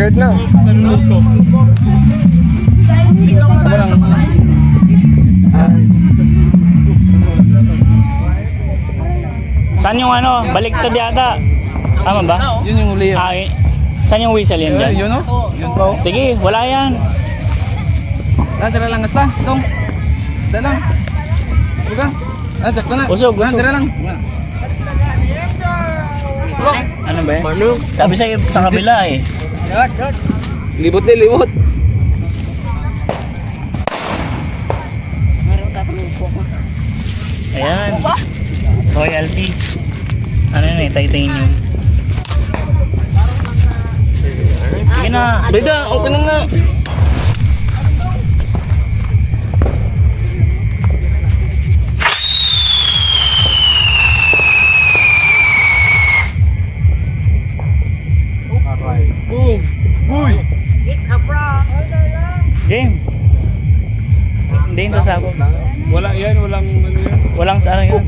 Kahit na. Saan yung ano? Baliktad yata. Tama ba? Yun yung uli. Ay, saan yung whistle yan dyan? Yun o. Yun pa o. Sige, wala yan. Tira lang asla. Itong. Tira lang. Buka. Sakto na. Usog. Tira lang. Ano ba yan? Sabi sa'yo sa kabila eh. Libot na, libot. Ayan. Royalty. Ano yun eh, titanium. Sige na. Beda, okay na nga. Boom! Uy! Game. Hindi ito sa ako. Wala yan, walang ano yan. Walang sa ano yun.